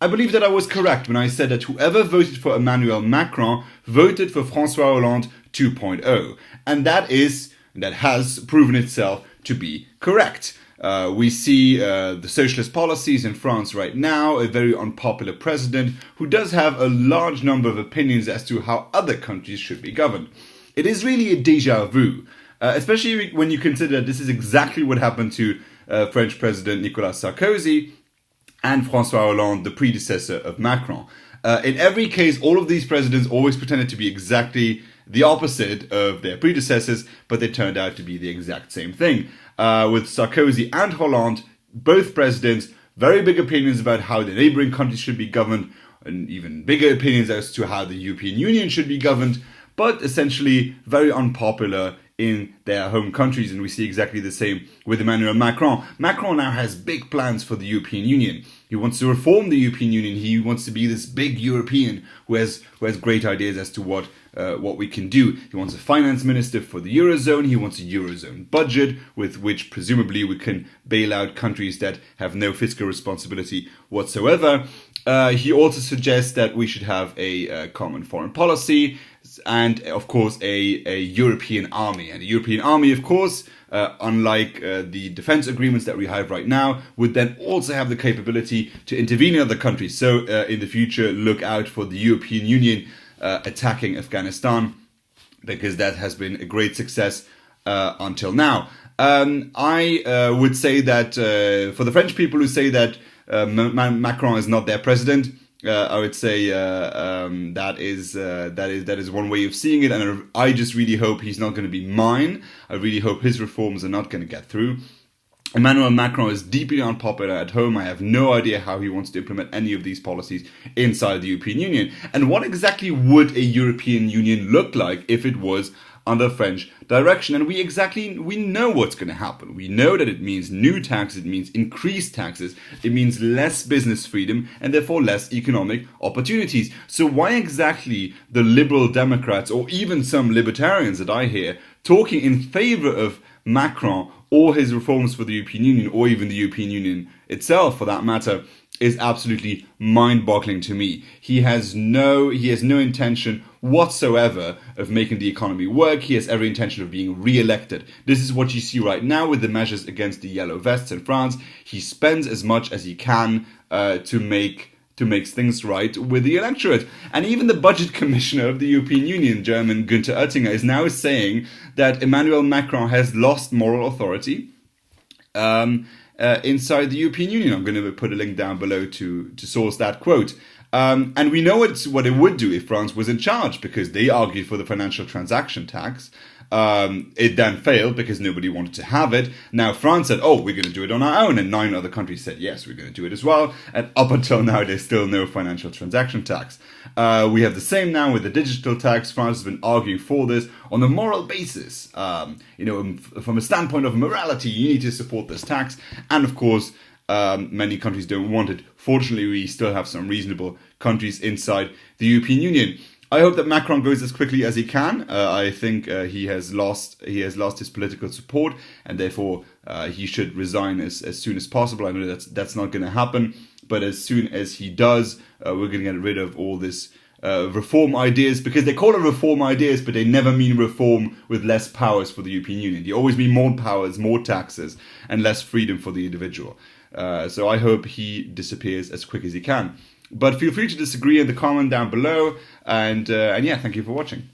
I believe that I was correct when I said that whoever voted for Emmanuel Macron voted for François Hollande 2.0. And that has proven itself to be correct. We see the socialist policies in France right now, a very unpopular president who does have a large number of opinions as to how other countries should be governed. It is really a déjà vu, especially when you consider that this is exactly what happened to French President Nicolas Sarkozy and François Hollande, the predecessor of Macron. In every case, all of these presidents always pretended to be exactly the opposite of their predecessors, but they turned out to be the exact same thing. With Sarkozy and Hollande, both presidents, very big opinions about how the neighboring countries should be governed, and even bigger opinions as to how the European Union should be governed, but essentially very unpopular in their home countries, and we see exactly the same with Emmanuel Macron. Macron now has big plans for the European Union. He wants to reform the European Union. He wants to be this big European who has great ideas as to what we can do. He wants a finance minister for the Eurozone. He wants a Eurozone budget with which presumably we can bail out countries that have no fiscal responsibility whatsoever. He also suggests that we should have a common foreign policy and, of course, a European army. And a European army, of course, unlike the defense agreements that we have right now, would then also have the capability to intervene in other countries. So in the future, look out for the European Union attacking Afghanistan, because that has been a great success until now. I would say that for the French people who say that Macron is not their president, I would say that is one way of seeing it, and I just really hope he's not going to be mine. I really hope his reforms are not going to get through. Emmanuel Macron is deeply unpopular at home. I have no idea how he wants to implement any of these policies inside the European Union. And what exactly would a European Union look like if it was under French direction? And we know what's going to happen. We know that it means new taxes, it means increased taxes, it means less business freedom and therefore less economic opportunities. So why exactly the Liberal Democrats, or even some libertarians that I hear talking in favor of Macron or his reforms for the European Union, or even the European Union itself for that matter, is absolutely mind-boggling to me. He has no intention whatsoever of making the economy work. He has every intention of being re-elected. This is what you see right now with the measures against the yellow vests in France. He spends as much as he can to make things right with the electorate. And even the budget commissioner of the European Union, German Günther Oettinger, is now saying that Emmanuel Macron has lost moral authority inside the European Union. I'm going to put a link down below to source that quote. And we know what it would do if France was in charge, because they argued for the financial transaction tax. It then failed because nobody wanted to have it. Now France said, oh, we're going to do it on our own. And 9 other countries said, yes, we're going to do it as well. And up until now, there's still no financial transaction tax. We have the same now with the digital tax. France has been arguing for this on a moral basis. From a standpoint of morality, you need to support this tax. And of course, many countries don't want it. Fortunately, we still have some reasonable countries inside the European Union. I hope that Macron goes as quickly as he can. I think he has lost his political support, and therefore he should resign as soon as possible. I know that's not going to happen, but as soon as he does, we're going to get rid of all this reform ideas, because they call it reform ideas, but they never mean reform with less powers for the European Union. They always mean more powers, more taxes, and less freedom for the individual. So I hope he disappears as quick as he can. But feel free to disagree in the comment down below. And yeah, thank you for watching.